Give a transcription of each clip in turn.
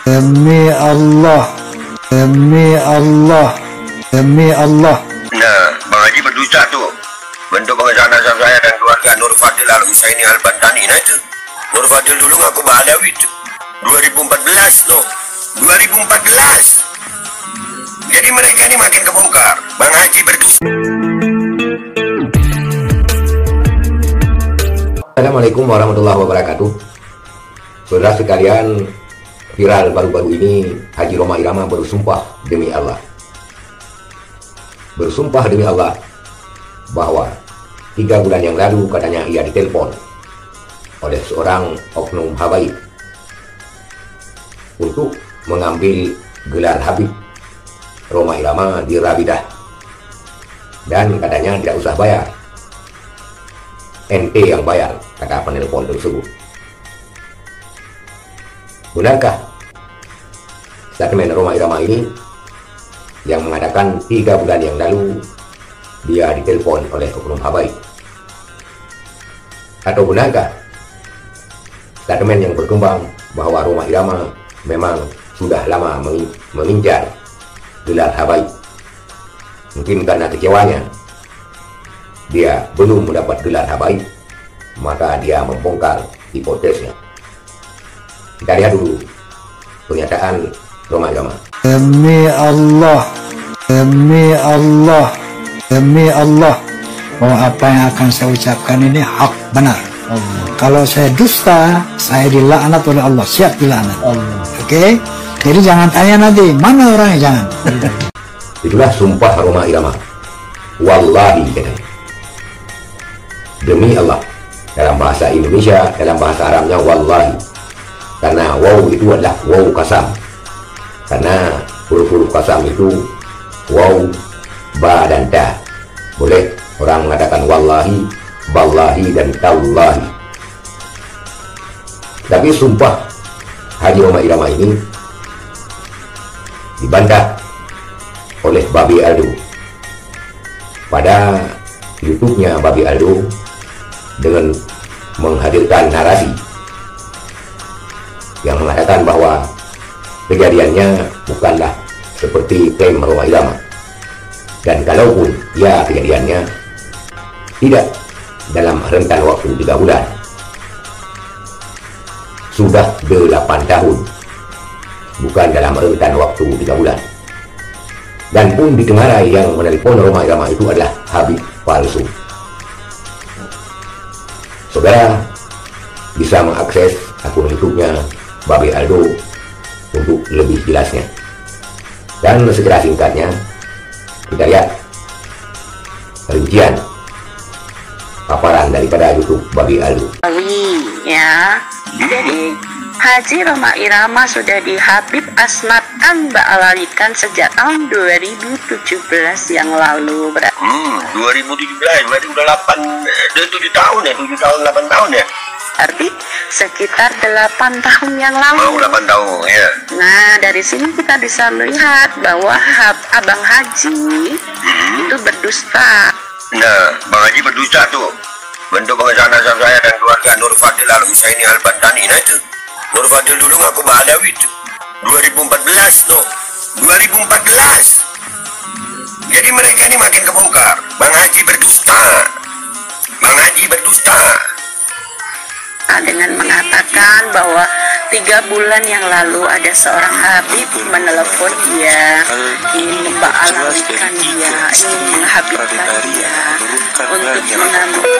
Demi Allah, demi Allah, demi Allah. Nah, Bang Haji berdusta tuh. Bentuk pengesahan nasab saya dan keluarga Nur Fadil Al-Husaini Al-Bantani. Nah itu, Nur Fadil dulu ngaku Ba'alawi itu 2014 loh, 2014. Jadi mereka ini makin kebongkar. Bang Haji berdusta. Assalamualaikum warahmatullahi wabarakatuh. Saudara sekalian, viral baru-baru ini Haji Rhoma Irama bersumpah demi Allah. Bersumpah demi Allah bahwa 3 bulan yang lalu katanya ia ditelepon oleh seorang oknum habaib untuk mengambil gelar Habib Rhoma Irama di Rabidah, dan katanya tidak usah bayar, ente yang bayar, kata penelpon tersebut. Benarkah statement Rhoma Irama ini yang mengatakan 3 bulan yang lalu dia ditelepon oleh oknum habaib? Atau benarkah statement yang berkembang bahwa Rhoma Irama memang sudah lama mengincar gelar habaib? Mungkin karena kecewanya dia belum mendapat gelar habaib, maka dia membongkar hipotesnya. Kita lihat dulu pernyataan Rhoma Irama. Demi Allah, demi Allah, demi Allah, bahwa apa yang akan saya ucapkan ini hak benar. Kalau saya dusta, saya dilaknat oleh Allah, siap dilaknat. Oke? Jadi jangan tanya nanti mana orangnya, jangan. Itulah sumpah Rhoma Irama. Wallahi katanya. Demi Allah. Dalam bahasa Indonesia, dalam bahasa Arabnya wallahi. Karena waw itu adalah waw kasam. Karena huruf-huruf kasam itu waw, ba, dan ta. Boleh orang mengatakan wallahi, ballahi, dan tallahi. Tapi sumpah Haji Rhoma Irama ini dibantah oleh Babi Aldo pada YouTube-nya. Babi Aldo dengan menghadirkan narasi yang mengatakan bahwa kejadiannya bukanlah seperti klaim Rhoma Irama, dan kalaupun ya kejadiannya tidak dalam rentan waktu 3 bulan, sudah 8 tahun, bukan dalam rentan waktu 3 bulan. Dan pun ditengarai yang menelpon Rhoma Irama itu adalah Habib palsu. Saudara bisa mengakses akun YouTube-nya Babi Aldo untuk lebih jelasnya. Dan secara singkatnya kita lihat rincian paparan daripada YouTube Babi Aldo. Ya, jadi Haji Rhoma Irama sudah dihabib asmatkan ba'alawikan sejak tahun 2017 yang lalu. 2017 berarti udah 7 tahun ya, 7 tahun 8 tahun ya. Berarti sekitar 8 tahun yang lalu. 8 tahun ya. Nah, dari sini kita bisa melihat bahwa Abang Haji itu berdusta. Nah, Bang Haji berdusta tuh. Bentuk pengesahan nasab saya dan keluarga Nur Fadil Al-Husaini Al-Bantani. Nah itu, Nur Fadil dulu ngaku Ba'alawi itu 2014 loh, 2014. Jadi mereka ini makin kebongkar. Bang Haji berdusta. Bang Haji berdusta. Dengan mengatakan bahwa 3 bulan yang lalu ada seorang habib menelepon dia, ingin memba'alawikan dia, ingin menghabibkan dia untuk mengambil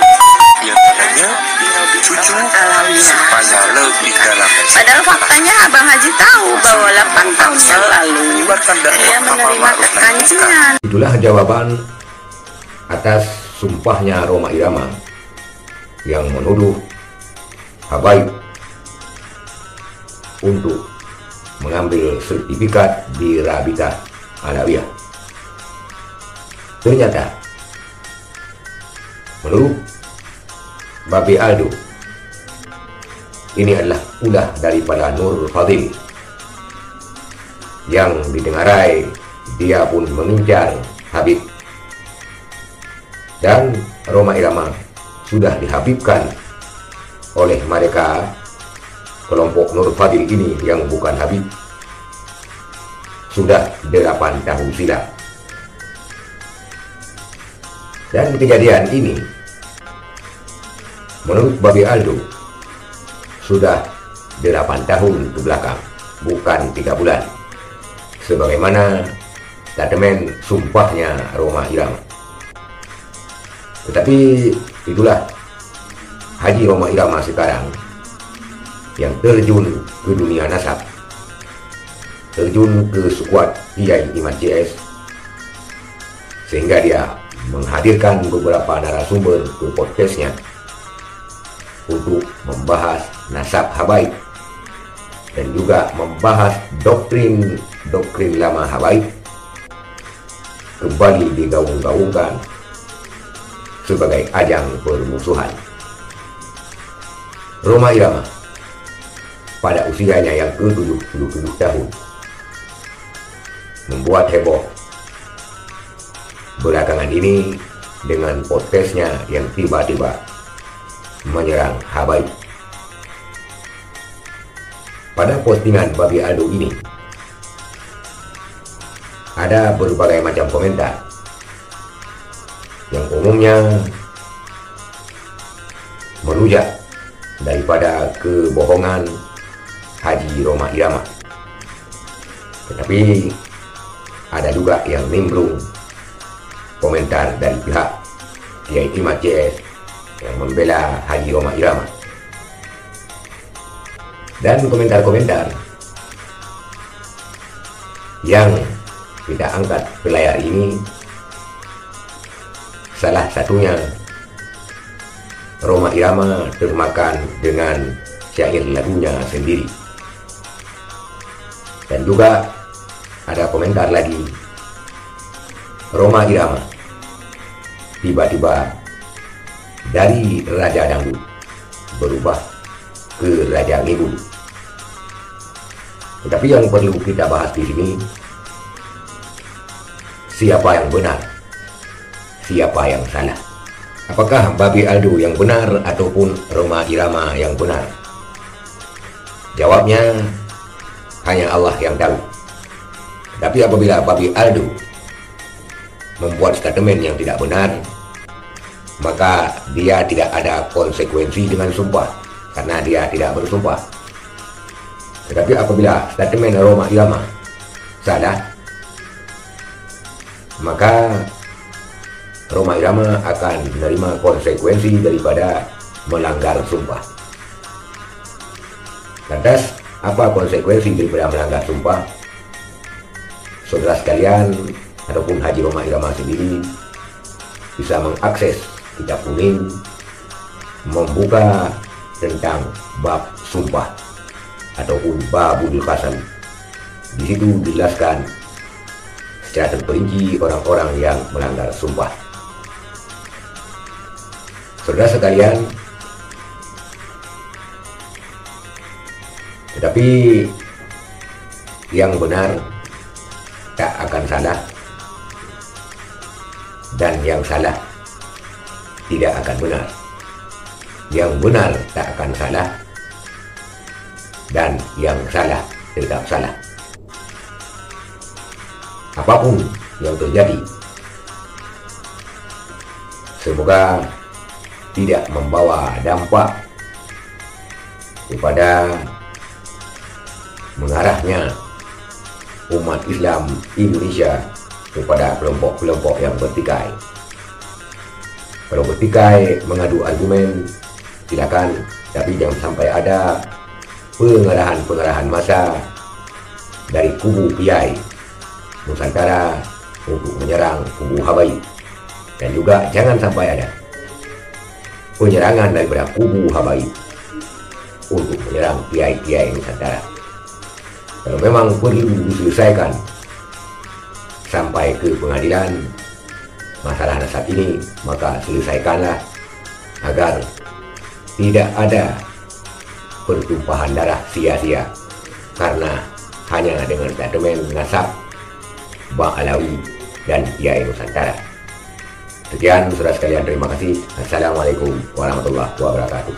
padahal faktanya Abang Haji tahu bahwa 8 tahun yang lalu dia menerima kekancingan. Itulah jawaban atas sumpahnya Rhoma Irama yang menuduh habaib untuk mengambil sertifikat di Rabidah Alawiyah. Ternyata menurut Babi Aldo, ini adalah ulah daripada Nur Fadil yang ditengarai dia pun mengincar Habib, dan Rhoma Irama sudah dihabibkan oleh mereka kelompok Nur Fadil ini yang bukan Habib sudah 8 tahun silam. Dan kejadian ini menurut Babi Aldo sudah 8 tahun ke belakang, bukan 3 bulan, sebagaimana statement sumpahnya Rhoma Irama. Tetapi itulah Haji Rhoma Irama sekarang yang terjun ke dunia nasab, terjun ke skuad Kiai Imad JS, sehingga dia menghadirkan beberapa narasumber ke podcastnya untuk membahas nasab habaib dan juga membahas doktrin lama habaib kembali digaung-gaungkan sebagai ajang permusuhan. Rhoma Irama pada usianya yang ke-77 tahun membuat heboh belakangan ini dengan podcastnya yang tiba-tiba menyerang habaib. Pada postingan Babi Aldo ini ada berbagai macam komentar yang umumnya merujak daripada kebohongan Haji Rhoma Irama, tetapi ada juga yang nimbrung komentar dari pihak Kiai Imad JS yang membela Haji Rhoma Irama. Dan komentar-komentar yang kita angkat ke layar ini, salah satunya Rhoma Irama termakan dengan syair lagunya sendiri. Dan juga ada komentar lagi, Rhoma Irama tiba-tiba dari Raja Dangdut berubah ke Raja Ngibul. Tetapi yang perlu kita bahas di sini, siapa yang benar, siapa yang salah? Apakah Babi Aldo yang benar ataupun Rhoma Irama yang benar? Jawabnya hanya Allah yang tahu. Tapi apabila Babi Aldo membuat statement yang tidak benar, maka dia tidak ada konsekuensi dengan sumpah, karena dia tidak bersumpah. Tetapi apabila statement Rhoma Irama salah, maka Rhoma Irama akan menerima konsekuensi daripada melanggar sumpah. Lantas, apa konsekuensi daripada melanggar sumpah? Saudara sekalian, ataupun Haji Rhoma Irama sendiri bisa mengakses kitab kuning, membuka tentang bab sumpah ataupun babul qasam. Di situ dijelaskan secara terperinci orang-orang yang melanggar sumpah. Saudara sekalian, tetapi yang benar tak akan salah, dan yang salah tidak akan benar. Yang benar tak akan salah, dan yang salah tetap salah. Apapun yang terjadi, semoga tidak membawa dampak kepada mengarahnya umat Islam Indonesia kepada kelompok-kelompok yang bertikai. Kalau bertikai mengadu argumen, silakan, tapi jangan sampai ada pengerahan massa dari kubu Kiai Nusantara untuk menyerang kubu habaib, dan juga jangan sampai ada penyerangan daripada kubu habaib untuk menyerang Kiai Nusantara. Kalau memang perlu diselesaikan sampai ke pengadilan masalah nasab ini, maka selesaikanlah agar tidak ada pertumpahan darah sia-sia karena hanya dengan statement nasab Bang Alawi dan Kiai Nusantara. Sekian saudara sekalian, terima kasih. Assalamualaikum warahmatullahi wabarakatuh.